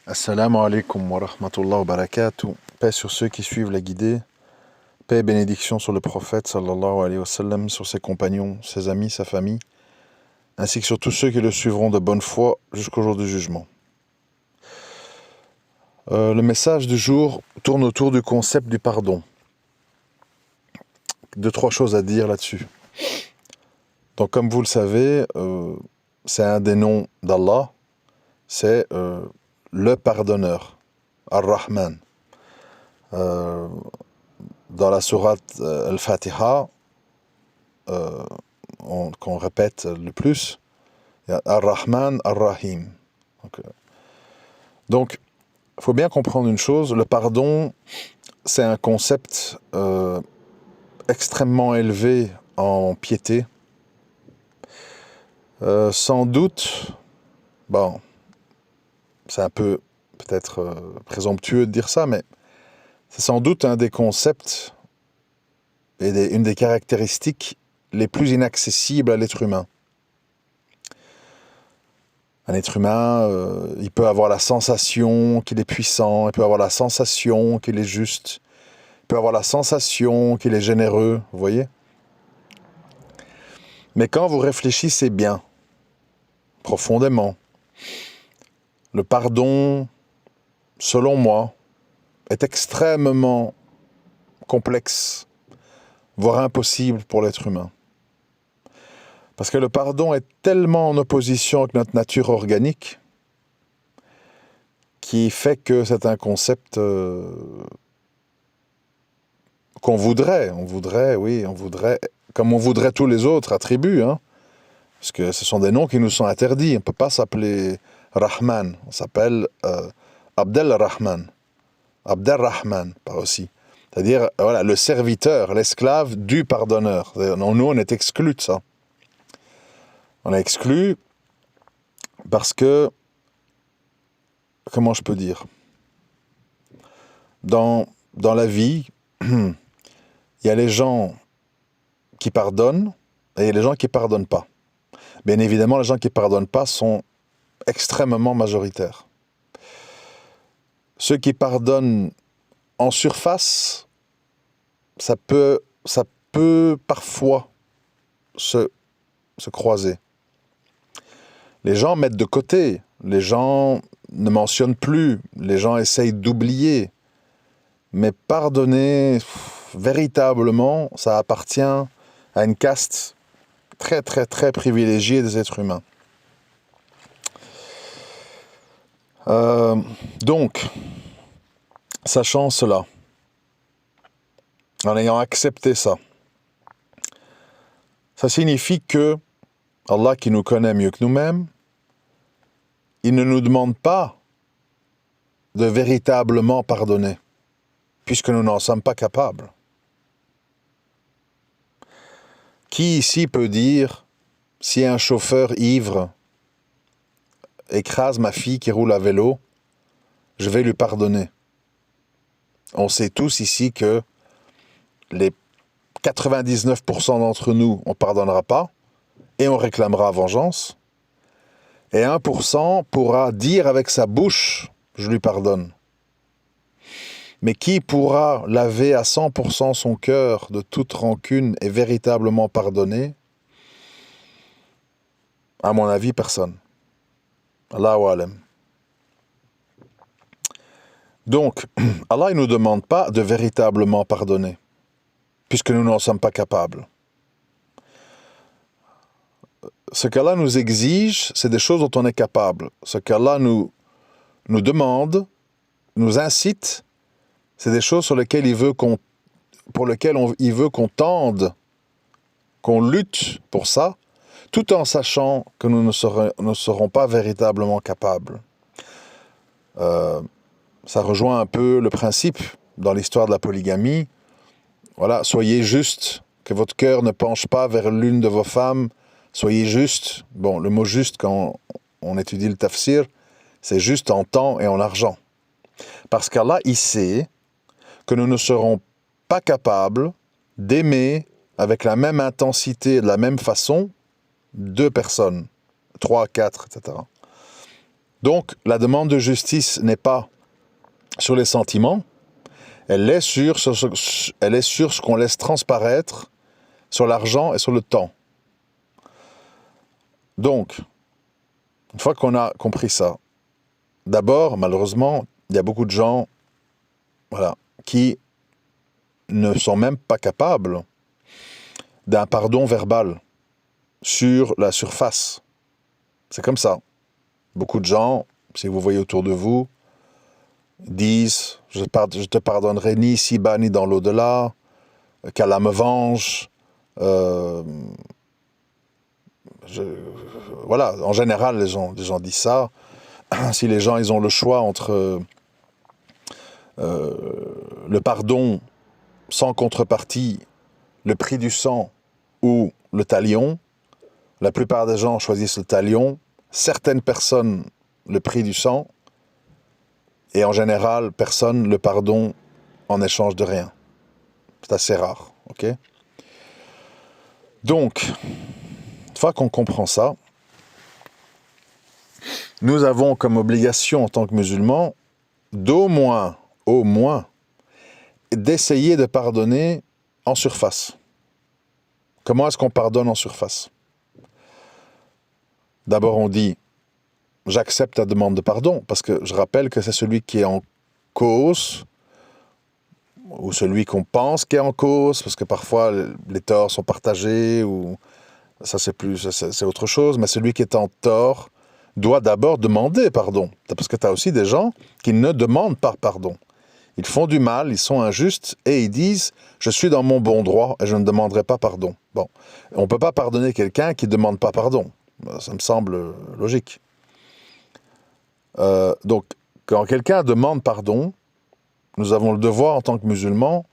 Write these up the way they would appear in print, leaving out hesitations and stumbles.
Assalamu alaikum wa rahmatullah wa barakatuh. Paix sur ceux qui suivent la guidée. Paix et bénédiction sur le prophète sallallahu alayhi wa sallam, sur ses compagnons, ses amis, sa famille, ainsi que sur tous ceux qui le suivront de bonne foi jusqu'au jour du jugement. Le message du jour tourne autour du concept du pardon. Trois choses à dire là-dessus. Donc comme vous le savez, c'est un des noms d'Allah, c'est le pardonneur, Ar-Rahman. Dans la sourate Al-Fatiha, qu'on répète le plus, il y a Ar-Rahman, Ar-Rahim. Donc, il faut bien comprendre une chose, le pardon, c'est un concept extrêmement élevé en piété. Sans doute, bon, c'est un peu peut-être présomptueux de dire ça, mais c'est sans doute un des concepts et une des caractéristiques les plus inaccessibles à l'être humain. Un être humain, il peut avoir la sensation qu'il est puissant, il peut avoir la sensation qu'il est juste, il peut avoir la sensation qu'il est généreux, vous voyez ? Mais quand vous réfléchissez bien, profondément, le pardon, selon moi, est extrêmement complexe, voire impossible pour l'être humain. Parce que le pardon est tellement en opposition avec notre nature organique qui fait que c'est un concept qu'on voudrait, comme on voudrait tous les autres attributs, hein, parce que ce sont des noms qui nous sont interdits. On ne peut pas s'appeler Rahman, on s'appelle Abdel Rahman, Abdelrahman, pas aussi. C'est-à-dire, voilà, le serviteur, l'esclave du pardonneur. Nous, on est exclus de ça. On est exclus parce que, comment je peux dire, dans la vie, il y a les gens qui pardonnent et il y a les gens qui ne pardonnent pas. Bien évidemment, les gens qui ne pardonnent pas sont extrêmement majoritaires. Ceux qui pardonnent en surface, ça peut parfois se croiser. Les gens mettent de côté, les gens ne mentionnent plus, les gens essayent d'oublier. Mais pardonner, véritablement, ça appartient à une caste très très très privilégiée des êtres humains. Donc, sachant cela, en ayant accepté ça, ça signifie que Allah, qui nous connaît mieux que nous-mêmes, il ne nous demande pas de véritablement pardonner, puisque nous n'en sommes pas capables. Qui ici peut dire, si un chauffeur ivre écrase ma fille qui roule à vélo, je vais lui pardonner? On sait tous ici que les 99% d'entre nous, on ne pardonnera pas et on réclamera vengeance. Et 1% pourra dire avec sa bouche, je lui pardonne. Mais qui pourra laver à 100% son cœur de toute rancune et véritablement pardonner? À mon avis, personne. Allahu alam. Donc, Allah ne nous demande pas de véritablement pardonner, puisque nous n'en sommes pas capables. Ce qu'Allah nous exige, c'est des choses dont on est capable. Ce qu'Allah nous demande, nous incite, c'est des choses sur lesquelles il veut qu'on tende, qu'on lutte pour ça, tout en sachant que nous ne serons pas véritablement capables. Ça rejoint un peu le principe dans l'histoire de la polygamie. Voilà, soyez juste, que votre cœur ne penche pas vers l'une de vos femmes. Soyez juste. Bon, le mot juste, quand on étudie le tafsir, c'est juste en temps et en argent. Parce qu'Allah, il sait que nous ne serons pas capables d'aimer avec la même intensité et de la même façon 2 personnes, 3, 4, etc. Donc, la demande de justice n'est pas sur les sentiments, elle est sur ce qu'on laisse transparaître sur l'argent et sur le temps. Donc, une fois qu'on a compris ça, d'abord, malheureusement, il y a beaucoup de gens qui ne sont même pas capables d'un pardon verbal sur la surface. C'est comme ça. Beaucoup de gens, si vous voyez autour de vous, disent « Je te pardonnerai ni ici-bas ni dans l'au-delà, qu'Allah me venge ». Voilà, en général, les gens disent ça. Si les gens ils ont le choix entre le pardon sans contrepartie, le prix du sang ou le talion, la plupart des gens choisissent le talion, certaines personnes le prix du sang, et en général, personne le pardon en échange de rien. C'est assez rare, ok? Donc, une fois qu'on comprend ça, nous avons comme obligation en tant que musulmans au moins, d'essayer de pardonner en surface. Comment est-ce qu'on pardonne en surface? D'abord, on dit « j'accepte ta demande de pardon », parce que je rappelle que c'est celui qui est en cause, ou celui qu'on pense qui est en cause, parce que parfois les torts sont partagés, ou ça c'est autre chose, mais celui qui est en tort doit d'abord demander pardon, parce que tu as aussi des gens qui ne demandent pas pardon. Ils font du mal, ils sont injustes, et ils disent « je suis dans mon bon droit et je ne demanderai pas pardon ». Bon, on ne peut pas pardonner quelqu'un qui ne demande pas pardon. Ça me semble logique. Donc, quand quelqu'un demande pardon, nous avons le devoir en tant que musulmans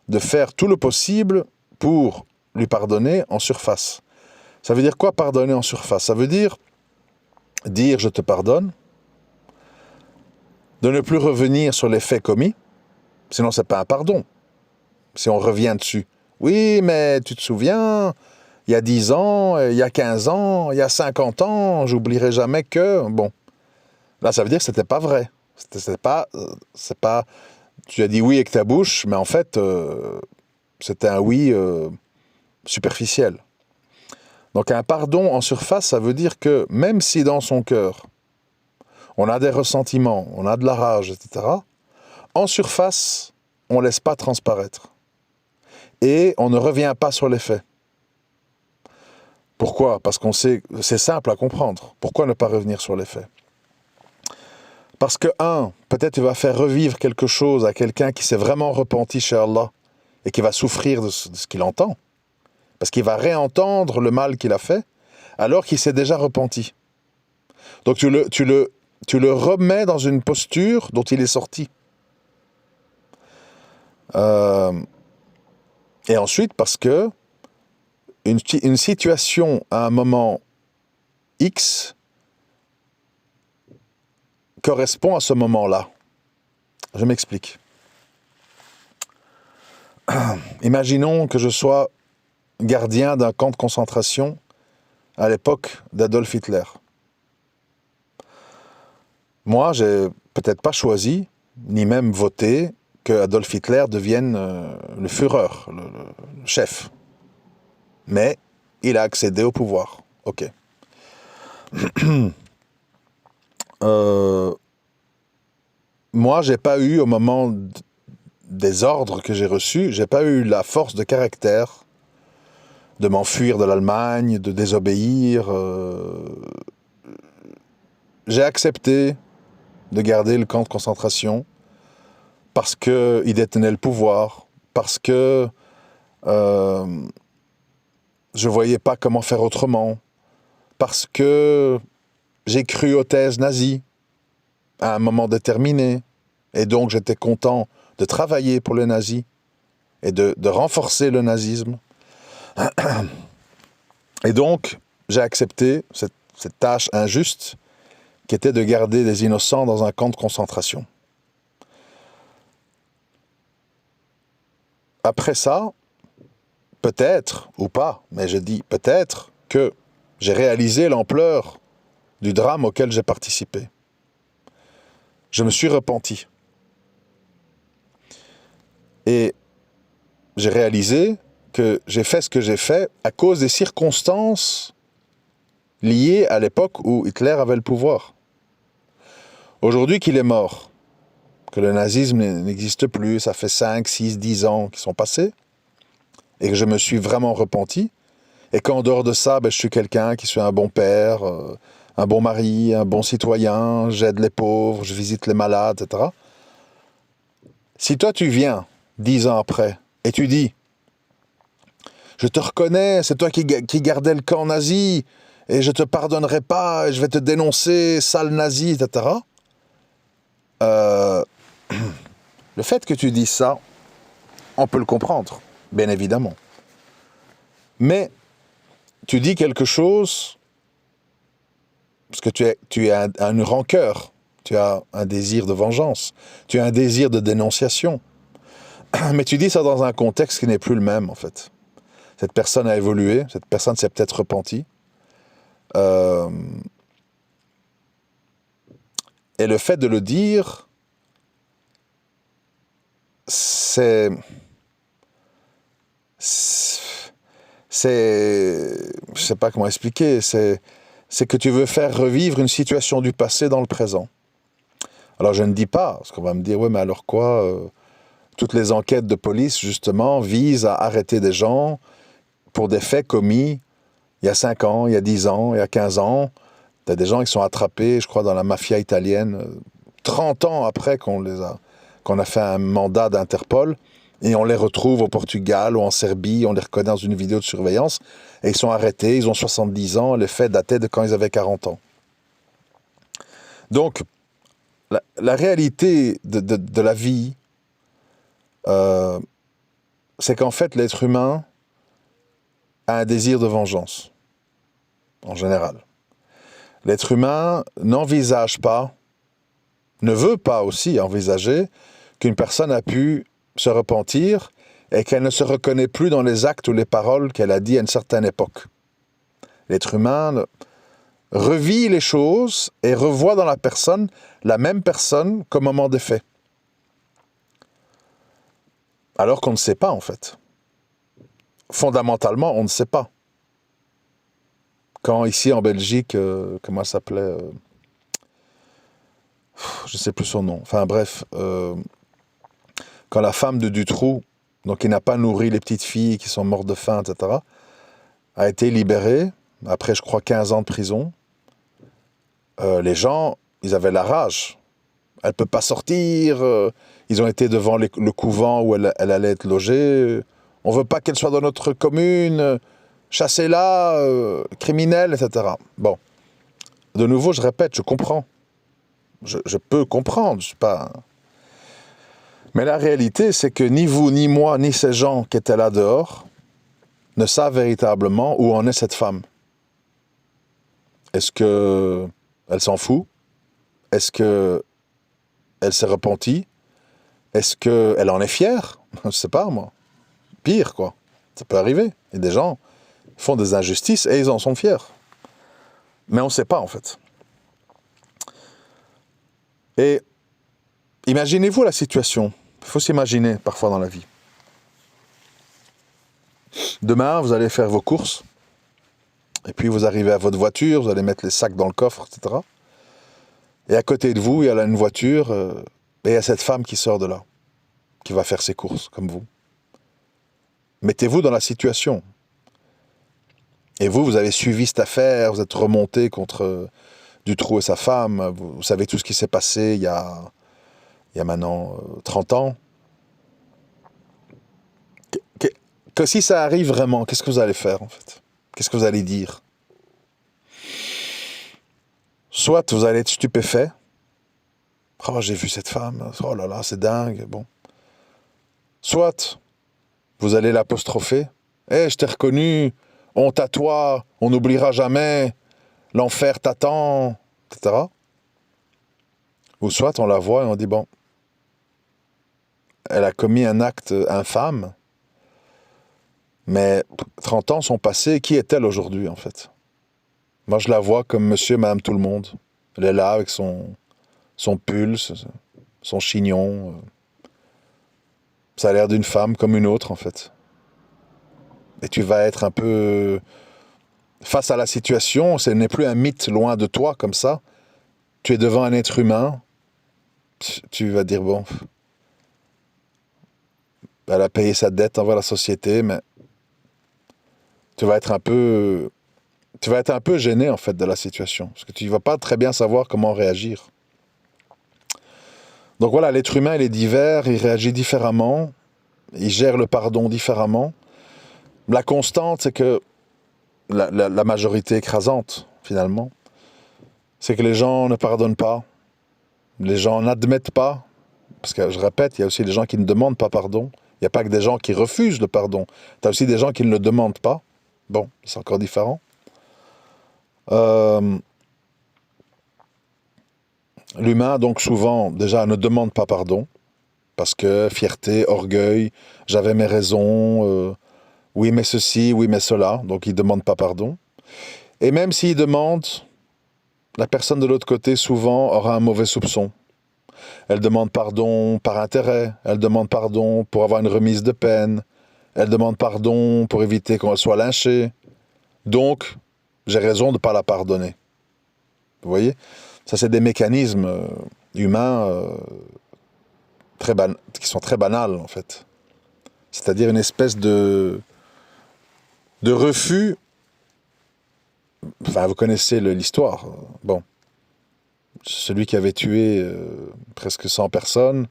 de faire tout le possible pour lui pardonner en surface. Ça veut dire quoi pardonner en surface? Ça veut dire je te pardonne, de ne plus revenir sur les faits commis, sinon c'est pas un pardon. Si on revient dessus, oui mais tu te souviens, il y a 10 ans, il y a 15 ans, il y a 50 ans, j'oublierai jamais que... Bon, là ça veut dire que c'était pas vrai. C'est pas, tu as dit oui avec ta bouche, mais en fait, c'était un oui superficiel. Donc un pardon en surface, ça veut dire que même si dans son cœur, on a des ressentiments, on a de la rage, etc., en surface, on ne laisse pas transparaître. Et on ne revient pas sur les faits. Pourquoi? Parce qu'on sait, c'est simple à comprendre. Pourquoi ne pas revenir sur les faits? Parce que, peut-être tu vas faire revivre quelque chose à quelqu'un qui s'est vraiment repenti chez Allah et qui va souffrir de ce qu'il entend. Parce qu'il va réentendre le mal qu'il a fait, alors qu'il s'est déjà repenti. Donc tu le remets dans une posture dont il est sorti. Et ensuite, parce que une situation à un moment X correspond à ce moment-là. Je m'explique. Imaginons que je sois gardien d'un camp de concentration à l'époque d'Adolf Hitler. Moi, j'ai peut-être pas choisi, ni même voté, que Adolf Hitler devienne le Führer, le chef. Mais il a accédé au pouvoir. Ok. Moi, j'ai pas eu, au moment des ordres que j'ai reçus, j'ai pas eu la force de caractère de m'enfuir de l'Allemagne, de désobéir. J'ai accepté de garder le camp de concentration parce qu'il détenait le pouvoir, parce que je voyais pas comment faire autrement, parce que j'ai cru aux thèses nazies à un moment déterminé, et donc j'étais content de travailler pour les nazis et de renforcer le nazisme. Et donc, j'ai accepté cette tâche injuste qui était de garder des innocents dans un camp de concentration. Après ça, peut-être, ou pas, mais je dis peut-être que j'ai réalisé l'ampleur du drame auquel j'ai participé. je me suis repenti. Et j'ai réalisé que j'ai fait ce que j'ai fait à cause des circonstances liées à l'époque où Hitler avait le pouvoir. Aujourd'hui qu'il est mort, que le nazisme n'existe plus, ça fait 5, 6, 10 ans qui sont passés, et que je me suis vraiment repenti, et qu'en dehors de ça, je suis quelqu'un qui suis un bon père, un bon mari, un bon citoyen, j'aide les pauvres, je visite les malades, etc. Si toi tu viens 10 ans après, et tu dis « Je te reconnais, c'est toi qui gardais le camp nazi, et je te pardonnerai pas, et je vais te dénoncer, sale nazi, etc. » Le fait que tu dises ça, on peut le comprendre, bien évidemment. Mais tu dis quelque chose parce que tu as une rancœur, tu as un désir de vengeance, tu as un désir de dénonciation. Mais tu dis ça dans un contexte qui n'est plus le même, en fait. Cette personne a évolué, cette personne s'est peut-être repentie. Et le fait de le dire, c'est... Je sais pas comment expliquer, c'est que tu veux faire revivre une situation du passé dans le présent. Alors je ne dis pas, parce qu'on va me dire, ouais, mais alors quoi, toutes les enquêtes de police, justement, visent à arrêter des gens pour des faits commis il y a 5 ans, il y a 10 ans, il y a 15 ans. Il y a des gens qui sont attrapés, je crois, dans la mafia italienne, 30 ans après qu'on a fait un mandat d'Interpol, et on les retrouve au Portugal ou en Serbie, on les reconnaît dans une vidéo de surveillance, et ils sont arrêtés, ils ont 70 ans, les faits dataient de quand ils avaient 40 ans. Donc, la réalité de la vie, c'est qu'en fait, l'être humain a un désir de vengeance, en général. L'être humain n'envisage pas, ne veut pas aussi envisager qu'une personne a pu se repentir et qu'elle ne se reconnaît plus dans les actes ou les paroles qu'elle a dit à une certaine époque. L'être humain revit les choses et revoit dans la même personne qu'au moment des faits. Alors qu'on ne sait pas, en fait. Fondamentalement, on ne sait pas. Quand ici en Belgique, comment ça s'appelait, je ne sais plus son nom, enfin bref, quand la femme de Dutroux, donc qui n'a pas nourri les petites filles qui sont mortes de faim, etc., a été libérée, après je crois 15 ans de prison, les gens, ils avaient la rage. Elle ne peut pas sortir, ils ont été devant le couvent où elle allait être logée, on ne veut pas qu'elle soit dans notre commune, chassez-la, criminelle, etc. Bon, de nouveau, je répète, je comprends. Je peux comprendre, je suis pas... Mais la réalité, c'est que ni vous, ni moi, ni ces gens qui étaient là dehors ne savent véritablement où en est cette femme. Est-ce qu'elle s'en fout? Est-ce qu'elle s'est repentie? Est-ce qu'elle en est fière? Je ne sais pas, moi. Pire, quoi. Ça peut arriver. Il y a des gens qui font des injustices et ils en sont fiers. Mais on ne sait pas, en fait. Et imaginez-vous la situation. Il faut s'imaginer parfois dans la vie. Demain, vous allez faire vos courses, et puis vous arrivez à votre voiture, vous allez mettre les sacs dans le coffre, etc. Et à côté de vous, il y a là une voiture, et il y a cette femme qui sort de là, qui va faire ses courses, comme vous. Mettez-vous dans la situation. Et vous avez suivi cette affaire, vous êtes remonté contre Dutroux et sa femme, vous savez tout ce qui s'est passé il y a maintenant 30 ans. Que si ça arrive vraiment, qu'est-ce que vous allez faire, en fait? Qu'est-ce que vous allez dire? Soit vous allez être stupéfait. Oh, j'ai vu cette femme. Oh là là, c'est dingue. Bon. Soit vous allez l'apostropher. Je t'ai reconnu. Honte à toi. On n'oubliera jamais. L'enfer t'attend, etc. Ou soit on la voit et on dit, bon, elle a commis un acte infâme. Mais 30 ans sont passés. Qui est-elle aujourd'hui, en fait? Moi, je la vois comme monsieur et madame tout le monde. Elle est là avec son son pull, son chignon. Ça a l'air d'une femme comme une autre, en fait. Et tu vas être un peu face à la situation, ce n'est plus un mythe loin de toi comme ça. Tu es devant un être humain, tu vas dire, bon, elle a payé sa dette envers la société, mais tu vas être un peu gêné, en fait, de la situation. Parce que tu ne vas pas très bien savoir comment réagir. Donc voilà, l'être humain, il est divers, il réagit différemment, il gère le pardon différemment. La constante, c'est que la majorité écrasante, finalement, c'est que les gens ne pardonnent pas, les gens n'admettent pas, parce que, je répète, il y a aussi des gens qui ne demandent pas pardon, il n'y a pas que des gens qui refusent le pardon, tu as aussi des gens qui ne le demandent pas, bon, c'est encore différent. L'humain, donc souvent, déjà, ne demande pas pardon, parce que fierté, orgueil, j'avais mes raisons, oui mais ceci, oui mais cela, donc il ne demande pas pardon. Et même s'il demande, la personne de l'autre côté, souvent, aura un mauvais soupçon. Elle demande pardon par intérêt, elle demande pardon pour avoir une remise de peine, elle demande pardon pour éviter qu'on soit lynché. Donc, j'ai raison de ne pas la pardonner. Vous voyez? Ça, c'est des mécanismes humains qui sont très banals, en fait. C'est-à-dire une espèce de refus. Enfin, vous connaissez l'histoire. Bon. Celui qui avait tué presque 100 personnes,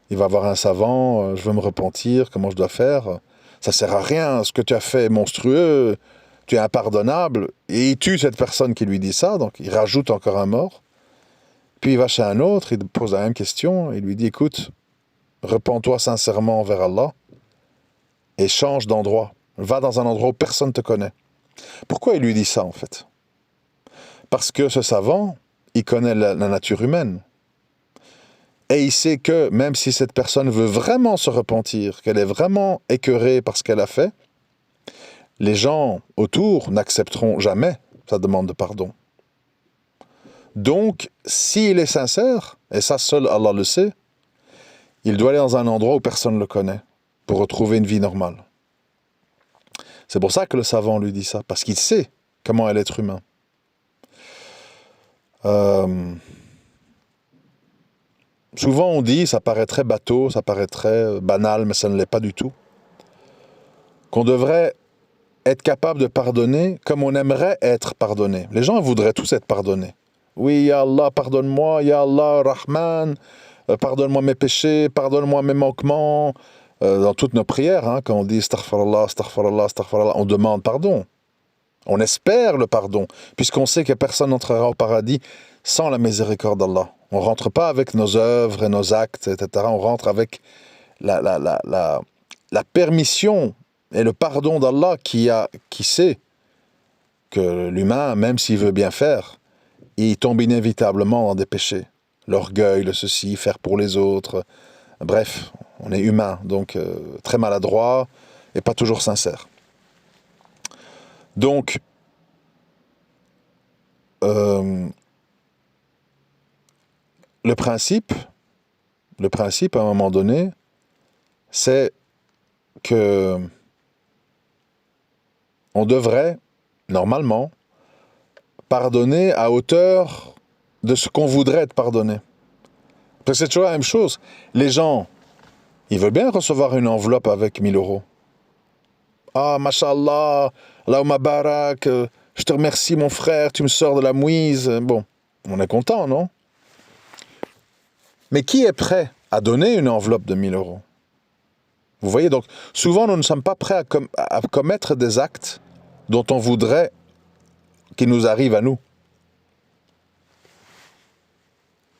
il va voir un savant, je veux me repentir, comment je dois faire? Ça sert à rien, ce que tu as fait est monstrueux, tu es impardonnable. Et il tue cette personne qui lui dit ça, donc il rajoute encore un mort. Puis il va chez un autre, il pose la même question, il lui dit, écoute, repens-toi sincèrement envers Allah et change d'endroit. Va dans un endroit où personne ne te connaît. Pourquoi il lui dit ça, en fait? Parce que ce savant, il connaît la nature humaine. Et il sait que même si cette personne veut vraiment se repentir, qu'elle est vraiment écœurée par ce qu'elle a fait, les gens autour n'accepteront jamais sa demande de pardon. Donc, s'il est sincère, et ça seul Allah le sait, il doit aller dans un endroit où personne ne le connaît, pour retrouver une vie normale. C'est pour ça que le savant lui dit ça, parce qu'il sait comment est l'être humain. Souvent on dit, ça paraît très bateau, ça paraît très banal, mais ça ne l'est pas du tout, qu'on devrait être capable de pardonner comme on aimerait être pardonné. Les gens voudraient tous être pardonnés. Oui, Ya Allah, pardonne-moi, Ya Allah, Rahman, pardonne-moi mes péchés, pardonne-moi mes manquements. Dans toutes nos prières, quand on dit astaghfirullah, astaghfirullah, astaghfirullah, on demande pardon. On espère le pardon, puisqu'on sait que personne n'entrera au paradis sans la miséricorde d'Allah. On ne rentre pas avec nos œuvres et nos actes, etc. On rentre avec la permission et le pardon d'Allah qui sait que l'humain, même s'il veut bien faire, il tombe inévitablement dans des péchés. L'orgueil, le ceci, faire pour les autres. Bref, on est humain, donc très maladroit et pas toujours sincère. Donc, le principe, à un moment donné, c'est que on devrait, normalement, pardonner à hauteur de ce qu'on voudrait être pardonné. Parce que c'est toujours la même chose. Les gens, ils veulent bien recevoir une enveloppe avec 1000 euros. Ah, mashallah, Allahumma barak, je te remercie mon frère, tu me sors de la mouise. Bon, on est content, non? Mais qui est prêt à donner une enveloppe de 1000 euros? Vous voyez, donc, souvent, nous ne sommes pas prêts à commettre des actes dont on voudrait qu'ils nous arrivent à nous.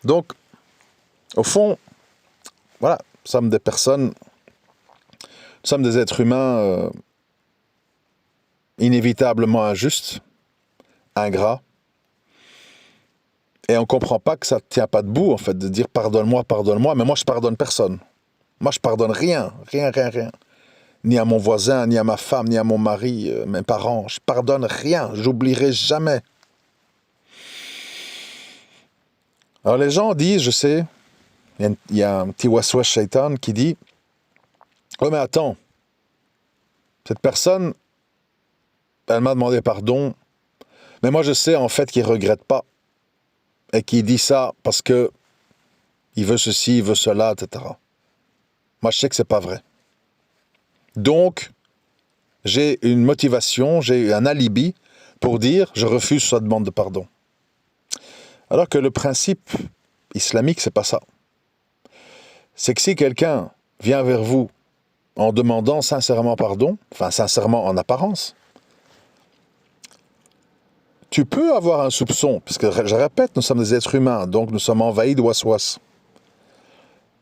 Donc, au fond, voilà, nous sommes des personnes, nous sommes des êtres humains inévitablement injustes, ingrats, et on ne comprend pas que ça ne tient pas debout, en fait, de dire pardonne-moi, mais moi je pardonne personne. Moi je pardonne rien. Ni à mon voisin, ni à ma femme, ni à mon mari, mes parents. Je pardonne rien, j'oublierai jamais. Alors les gens disent, je sais, il y a un petit waswas shaitan qui dit « Oh mais attends, cette personne, elle m'a demandé pardon, mais moi je sais en fait qu'il ne regrette pas et qu'il dit ça parce que il veut ceci, il veut cela, etc. » Moi je sais que c'est pas vrai. Donc, j'ai une motivation, j'ai un alibi pour dire « Je refuse sa demande de pardon ». Alors que le principe islamique, c'est pas ça. C'est que si quelqu'un vient vers vous en demandant sincèrement pardon, enfin sincèrement en apparence, tu peux avoir un soupçon, puisque je répète, nous sommes des êtres humains, donc nous sommes envahis de waswas.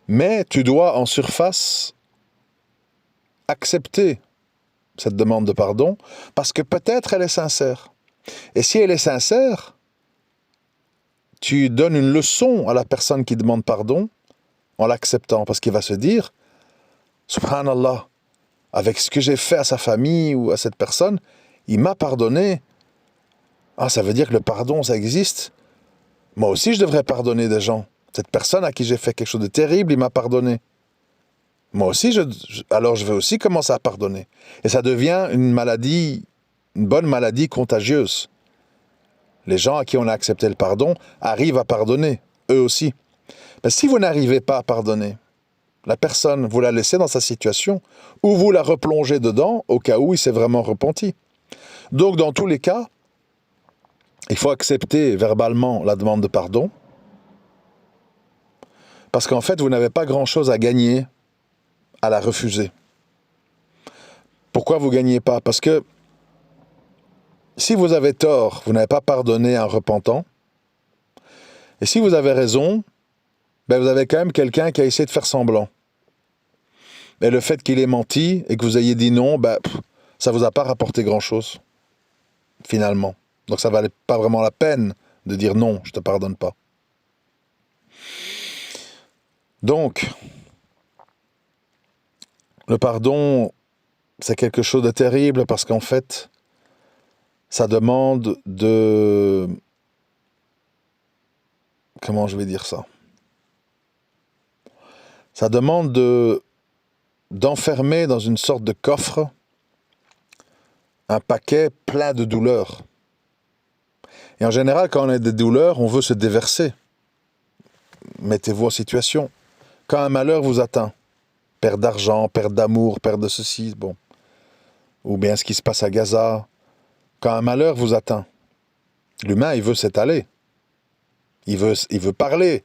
Mais tu dois en surface accepter cette demande de pardon, parce que peut-être elle est sincère. Et si elle est sincère, tu donnes une leçon à la personne qui demande pardon en l'acceptant, parce qu'il va se dire « Subhanallah, avec ce que j'ai fait à sa famille ou à cette personne, il m'a pardonné. Ah, ça veut dire que le pardon, ça existe. Moi aussi, je devrais pardonner des gens. Cette personne à qui j'ai fait quelque chose de terrible, il m'a pardonné. Moi aussi, alors je vais aussi commencer à pardonner. » Et ça devient une maladie, une bonne maladie contagieuse. Les gens à qui on a accepté le pardon arrivent à pardonner, eux aussi. Mais si vous n'arrivez pas à pardonner, la personne, vous la laissez dans sa situation, ou vous la replongez dedans au cas où il s'est vraiment repenti. Donc, dans tous les cas, il faut accepter verbalement la demande de pardon, parce qu'en fait, vous n'avez pas grand-chose à gagner à la refuser. Pourquoi vous ne gagnez pas? Parce que si vous avez tort, vous n'avez pas pardonné un repentant, et si vous avez raison, ben vous avez quand même quelqu'un qui a essayé de faire semblant. Mais le fait qu'il ait menti et que vous ayez dit non, ça ne vous a pas rapporté grand-chose, finalement. Donc ça ne valait pas vraiment la peine de dire non, je ne te pardonne pas. Donc, le pardon, c'est quelque chose de terrible parce qu'en fait, ça demande de... Comment je vais dire ça? Ça demande d'enfermer dans une sorte de coffre un paquet plein de douleurs. Et en général, quand on a des douleurs, on veut se déverser. Mettez-vous en situation. Quand un malheur vous atteint, perte d'argent, perte d'amour, perte de ceci, bon, ou bien ce qui se passe à Gaza, quand un malheur vous atteint, l'humain, il veut s'étaler. Il veut parler.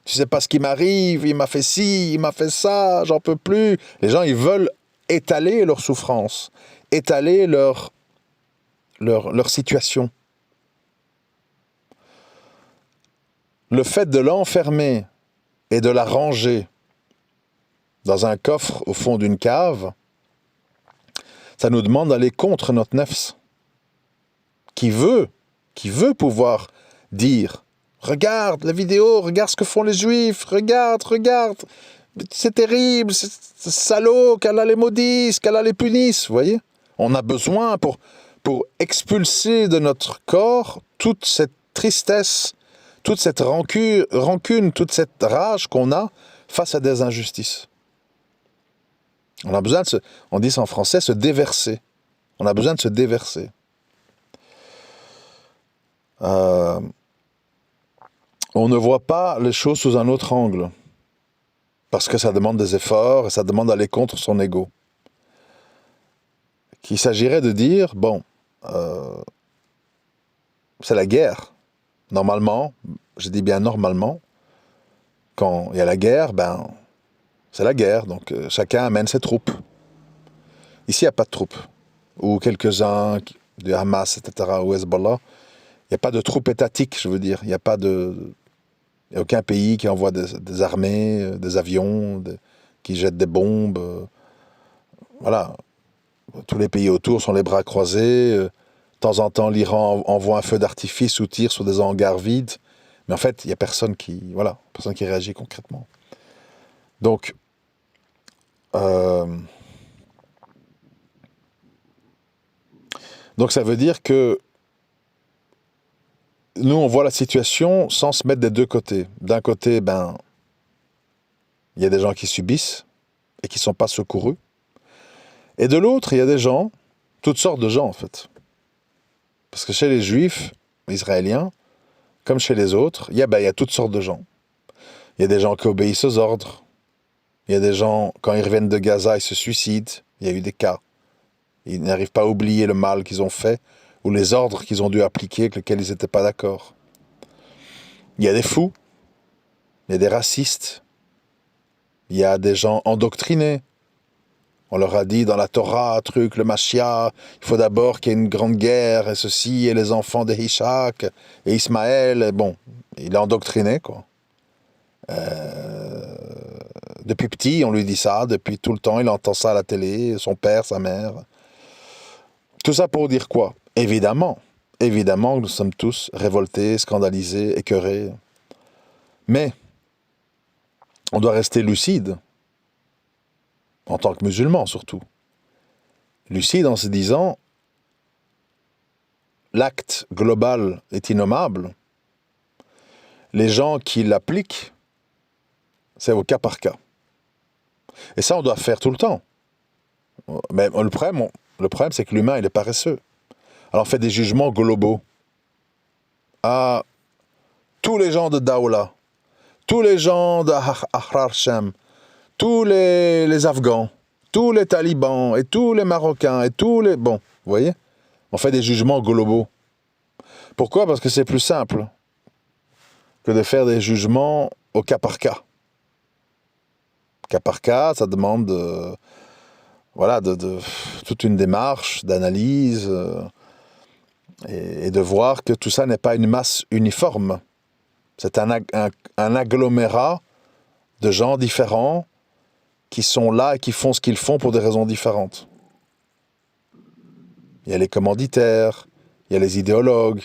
Tu sais pas ce qui m'arrive, il m'a fait ci, il m'a fait ça, j'en peux plus. Les gens, ils veulent étaler leur souffrance, étaler leur situation. Le fait de l'enfermer et de la ranger dans un coffre au fond d'une cave, ça nous demande d'aller contre notre nefs, qui veut pouvoir dire « Regarde la vidéo, regarde ce que font les juifs, regarde, c'est terrible, c'est salaud, qu'Allah les maudisse, qu'Allah les punisse. » Vous voyez? On a besoin pour expulser de notre corps toute cette tristesse, toute cette rancune, toute cette rage qu'on a face à des injustices. On a besoin on dit ça en français, se déverser. On a besoin de se déverser. On ne voit pas les choses sous un autre angle. Parce que ça demande des efforts et ça demande d'aller contre son ego. Qu'il s'agirait de dire, bon, c'est la guerre. Normalement, je dis bien normalement, quand il y a la guerre, c'est la guerre. Donc chacun amène ses troupes. Ici, il n'y a pas de troupes. Ou quelques-uns du Hamas, etc., ou Hezbollah. Il n'y a pas de troupes étatiques, je veux dire. Il n'y a aucun pays qui envoie des armées, des avions, qui jettent des bombes. Voilà. Tous les pays autour sont les bras croisés. De temps en temps, l'Iran envoie un feu d'artifice ou tire sur des hangars vides. Mais en fait, il n'y a personne qui réagit concrètement. Donc, ça veut dire que nous, on voit la situation sans se mettre des deux côtés. D'un côté, il y a des gens qui subissent et qui ne sont pas secourus. Et de l'autre, il y a des gens, toutes sortes de gens en fait. Parce que chez les Juifs israéliens, comme chez les autres, il y a toutes sortes de gens. Il y a des gens qui obéissent aux ordres. Il y a des gens, quand ils reviennent de Gaza, ils se suicident. Il y a eu des cas. Ils n'arrivent pas à oublier le mal qu'ils ont fait ou les ordres qu'ils ont dû appliquer avec lesquels ils n'étaient pas d'accord. Il y a des fous. Il y a des racistes. Il y a des gens endoctrinés. On leur a dit dans la Torah, le Mashiach, il faut d'abord qu'il y ait une grande guerre, et ceci, et les enfants de Ishak, et Ismaël. Bon, il est endoctriné, quoi. Depuis petit, on lui dit ça, depuis tout le temps, il entend ça à la télé, son père, sa mère. Tout ça pour dire quoi? Évidemment que nous sommes tous révoltés, scandalisés, écœurés. Mais on doit rester lucide, en tant que musulman surtout. Lucide en se disant, l'acte global est innommable. Les gens qui l'appliquent, c'est au cas par cas. Et ça, on doit faire tout le temps. Mais le problème c'est que l'humain, il est paresseux. Alors on fait des jugements globaux. À tous les gens de Daoula, tous les gens de Ahrar Shem, tous les Afghans, tous les talibans, et tous les Marocains, et tous les... Bon, vous voyez? On fait des jugements globaux. Pourquoi? Parce que c'est plus simple que de faire des jugements au cas par cas. Cas par cas, ça demande de toute une démarche d'analyse et de voir que tout ça n'est pas une masse uniforme. C'est un agglomérat de gens différents qui sont là et qui font ce qu'ils font pour des raisons différentes. Il y a les commanditaires, il y a les idéologues,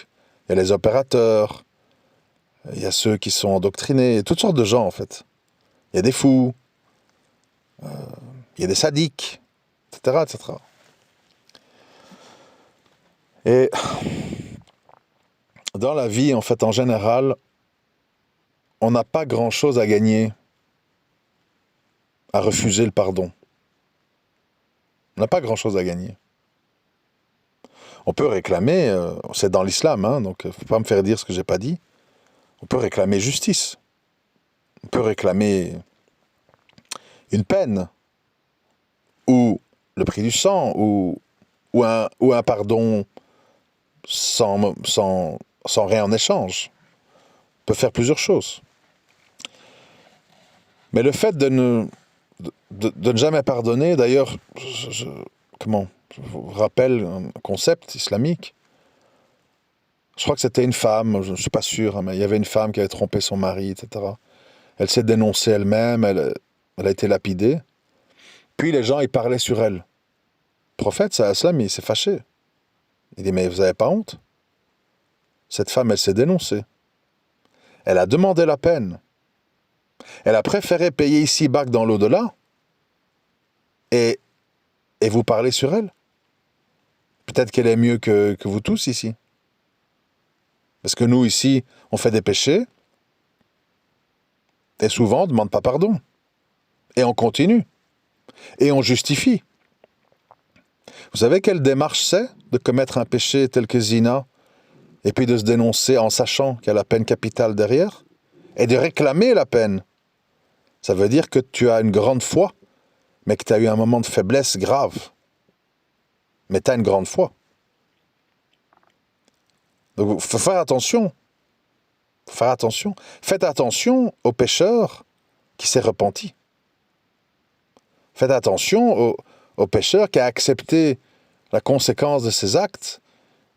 il y a les opérateurs, il y a ceux qui sont endoctrinés, toutes sortes de gens en fait. Il y a des fous, il y a des sadiques, etc., etc. Et dans la vie, en fait, en général, on n'a pas grand-chose à gagner à refuser le pardon. On n'a pas grand-chose à gagner. On peut réclamer, c'est dans l'islam, donc il ne faut pas me faire dire ce que je n'ai pas dit, on peut réclamer justice. On peut réclamer une peine, ou le prix du sang, ou un pardon sans rien en échange. On peut faire plusieurs choses. Mais le fait de ne jamais pardonner, d'ailleurs, je vous rappelle un concept islamique. Je crois que c'était une femme, je ne suis pas sûr, mais il y avait une femme qui avait trompé son mari, etc. Elle s'est dénoncée elle-même, elle a été lapidée. Puis les gens, ils parlaient sur elle. Le prophète, il s'est fâché. Il dit, mais vous n'avez pas honte? Cette femme, elle s'est dénoncée. Elle a demandé la peine. Elle a préféré payer ici-bas que dans l'au-delà. Et vous parlez sur elle. Peut-être qu'elle est mieux que vous tous ici. Parce que nous, ici, on fait des péchés. Et souvent, on ne demande pas pardon. Et on continue. Et on justifie. Vous savez quelle démarche c'est de commettre un péché tel que zina, et puis de se dénoncer en sachant qu'il y a la peine capitale derrière, et de réclamer la peine? Ça veut dire que tu as une grande foi, mais que tu as eu un moment de faiblesse grave. Mais tu as une grande foi. Donc, il faut faire attention. Faire attention. Faites attention au pécheur qui s'est repenti. Faites attention au pécheur qui a accepté la conséquence de ses actes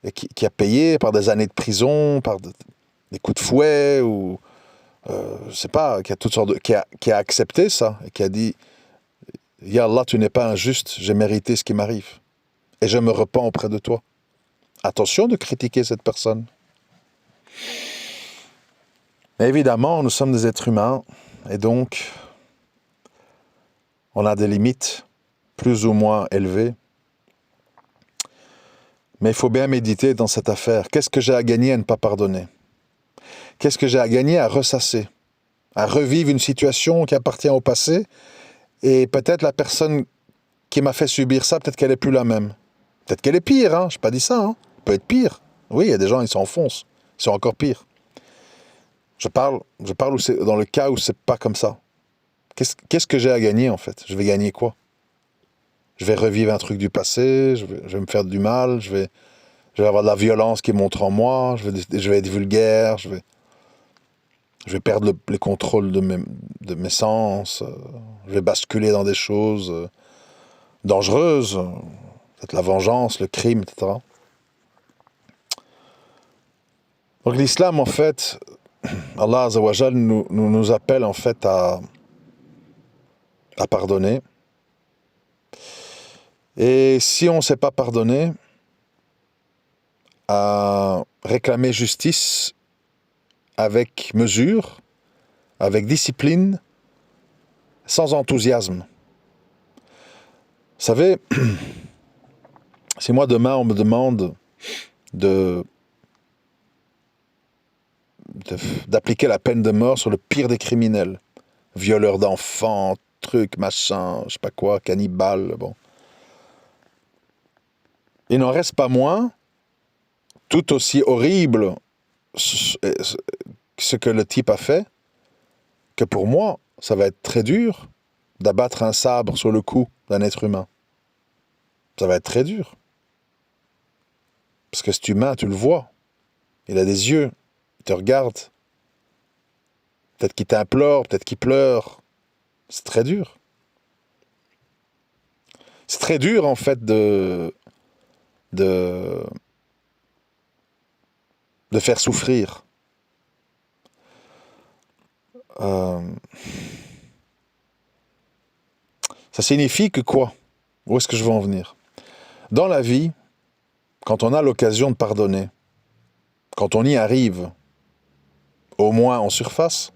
et qui a payé par des années de prison, par des coups de fouet, ou je sais pas, qui a toutes sortes qui a accepté ça et qui a dit, Ya Allah, tu n'es pas injuste, j'ai mérité ce qui m'arrive et je me repens auprès de toi. Attention de critiquer cette personne. Mais évidemment, nous sommes des êtres humains et donc on a des limites plus ou moins élevées. Mais il faut bien méditer dans cette affaire. Qu'est-ce que j'ai à gagner à ne pas pardonner? Qu'est-ce que j'ai à gagner à ressasser, à revivre une situation qui appartient au passé, et peut-être la personne qui m'a fait subir ça, peut-être qu'elle n'est plus la même. Peut-être qu'elle est pire, hein, je n'ai pas dit ça. Hein. Elle peut être pire. Oui, il y a des gens, ils s'enfoncent. Ils sont encore pires. Je parle où c'est, dans le cas où c'est pas comme ça. Qu'est-ce que j'ai à gagner, en fait? Je vais gagner quoi? Je vais revivre un truc du passé, je vais me faire du mal, je vais avoir de la violence qui monte en moi, je vais être vulgaire, je vais perdre les contrôles de mes sens, je vais basculer dans des choses dangereuses, peut-être la vengeance, le crime, etc. Donc l'islam, en fait, Allah Azawajal nous appelle en fait à pardonner. Et si on ne sait pas pardonner, à réclamer justice avec mesure, avec discipline, sans enthousiasme. Vous savez, si moi demain on me demande d'appliquer la peine de mort sur le pire des criminels, violeurs d'enfants, trucs, machin, je sais pas quoi, cannibales, bon. Il n'en reste pas moins, tout aussi horrible ce que le type a fait, que pour moi, ça va être très dur d'abattre un sabre sur le cou d'un être humain. Ça va être très dur. Parce que cet humain, tu le vois, il a des yeux, il te regarde. Peut-être qu'il t'implore, peut-être qu'il pleure. C'est très dur. C'est très dur, en fait, de faire souffrir. Ça signifie que quoi? Où est-ce que je veux en venir? Dans la vie, quand on a l'occasion de pardonner, quand on y arrive, au moins en surface,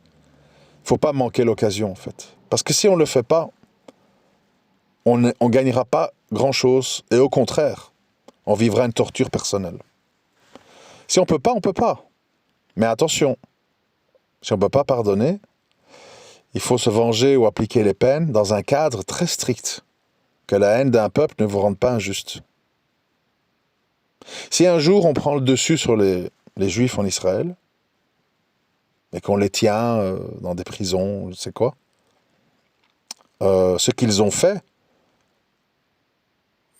il ne faut pas manquer l'occasion, en fait. Parce que si on ne le fait pas, on ne gagnera pas grand-chose, et au contraire, on vivra une torture personnelle. Si on ne peut pas, on ne peut pas. Mais attention, si on ne peut pas pardonner, il faut se venger ou appliquer les peines dans un cadre très strict, que la haine d'un peuple ne vous rende pas injuste. Si un jour on prend le dessus sur les Juifs en Israël, et qu'on les tient dans des prisons, je sais quoi, ce qu'ils ont fait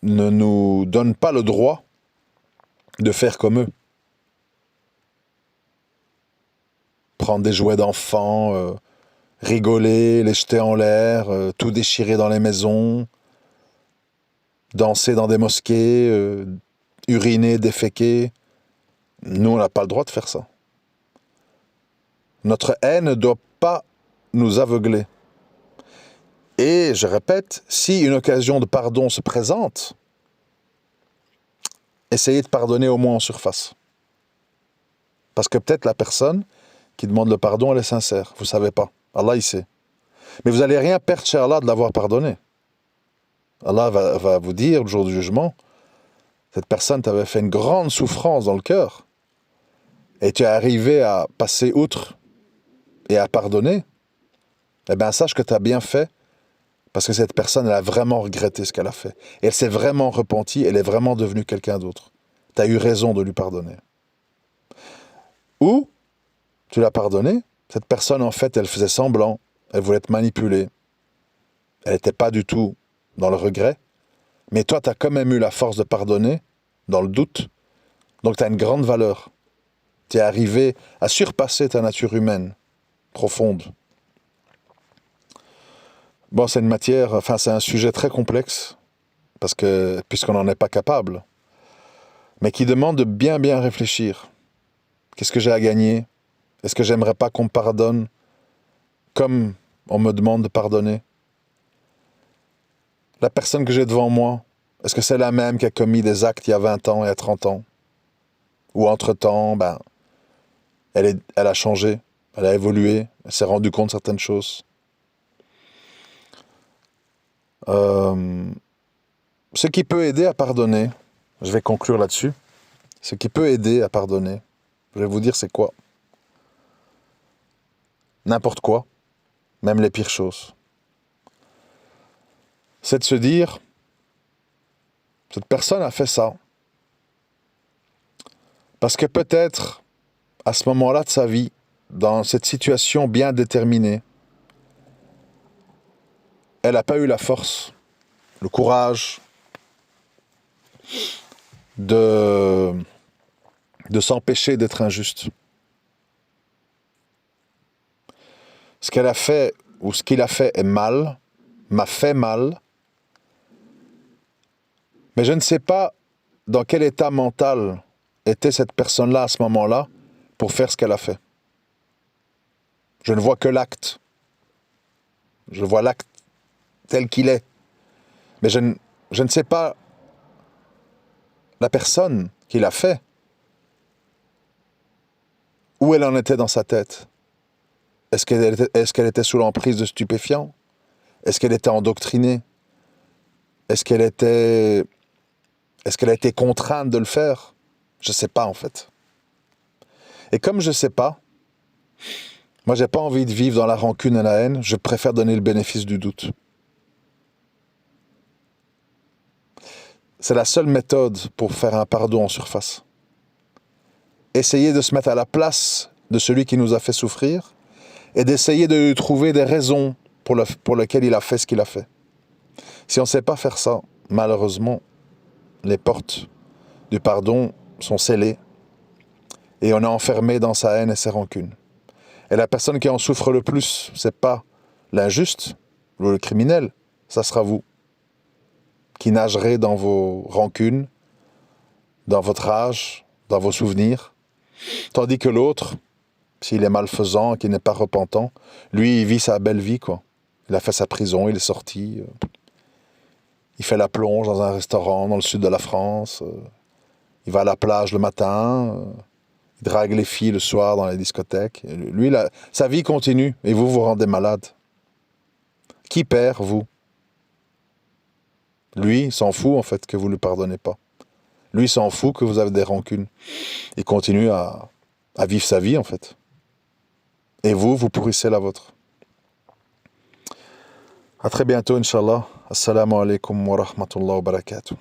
ne nous donne pas le droit de faire comme eux. Prendre des jouets d'enfants, rigoler, les jeter en l'air, tout déchirer dans les maisons, danser dans des mosquées, uriner, déféquer. Nous, on n'a pas le droit de faire ça. Notre haine ne doit pas nous aveugler. Et, je répète, si une occasion de pardon se présente, essayez de pardonner au moins en surface. Parce que peut-être la personne qui demande le pardon, elle est sincère. Vous ne savez pas. Allah, il sait. Mais vous n'allez rien perdre chez Allah de l'avoir pardonné. Allah va vous dire, le jour du jugement, cette personne t'avait fait une grande souffrance dans le cœur, et tu es arrivé à passer outre et à pardonner, eh bien, sache que tu as bien fait, parce que cette personne, elle a vraiment regretté ce qu'elle a fait. Et elle s'est vraiment repentie, elle est vraiment devenue quelqu'un d'autre. Tu as eu raison de lui pardonner. Ou, tu l'as pardonné, cette personne, en fait, elle faisait semblant, elle voulait te manipuler, elle n'était pas du tout dans le regret, mais toi, tu as quand même eu la force de pardonner, dans le doute, donc tu as une grande valeur. Tu es arrivé à surpasser ta nature humaine profonde. Bon, c'est c'est un sujet très complexe, puisqu'on n'en est pas capable, mais qui demande de bien réfléchir. Qu'est-ce que j'ai à gagner? Est-ce que j'aimerais pas qu'on me pardonne comme on me demande de pardonner? La personne que j'ai devant moi, est-ce que c'est la même qui a commis des actes il y a 20 ans et il y a 30 ans? Ou entre-temps, elle a changé, elle a évolué, elle s'est rendue compte de certaines choses. Ce qui peut aider à pardonner, je vais conclure là-dessus, ce qui peut aider à pardonner, je vais vous dire c'est quoi. n'importe quoi, même les pires choses. C'est de se dire, cette personne a fait ça, parce que peut-être, à ce moment-là de sa vie, dans cette situation bien déterminée, elle n'a pas eu la force, le courage de s'empêcher d'être injuste. Ce qu'elle a fait ou ce qu'il a fait est mal, m'a fait mal, mais je ne sais pas dans quel état mental était cette personne-là à ce moment-là pour faire ce qu'elle a fait. Je ne vois que l'acte. Je vois l'acte tel qu'il est. Mais je ne sais pas la personne qui l'a fait, où elle en était dans sa tête. Est-ce qu'elle était sous l'emprise de stupéfiants? Est-ce qu'elle était endoctrinée? Est-ce qu'elle a été contrainte de le faire? Je ne sais pas en fait. Et comme je ne sais pas, moi j'ai pas envie de vivre dans la rancune et la haine, je préfère donner le bénéfice du doute. C'est la seule méthode pour faire un pardon en surface. Essayer de se mettre à la place de celui qui nous a fait souffrir et d'essayer de trouver des raisons pour lesquelles il a fait ce qu'il a fait. Si on ne sait pas faire ça, malheureusement, les portes du pardon sont scellées et on est enfermé dans sa haine et ses rancunes. Et la personne qui en souffre le plus, c'est pas l'injuste ou le criminel, ça sera vous, qui nagerez dans vos rancunes, dans votre rage, dans vos souvenirs, tandis que l'autre, s'il est malfaisant, qui n'est pas repentant, lui, il vit sa belle vie, quoi. Il a fait sa prison, il est sorti, il fait la plonge dans un restaurant dans le sud de la France, il va à la plage le matin, il drague les filles le soir dans les discothèques. Et lui, sa vie continue, et vous vous rendez malade. Qui perd, vous? Lui, il s'en fout, en fait, que vous ne lui pardonnez pas. Lui, il s'en fout que vous avez des rancunes. Il continue à vivre sa vie, en fait. Et vous pourrissez la vôtre. À très bientôt, Inch'Allah. Assalamu alaikum wa rahmatullahi wa barakatuh.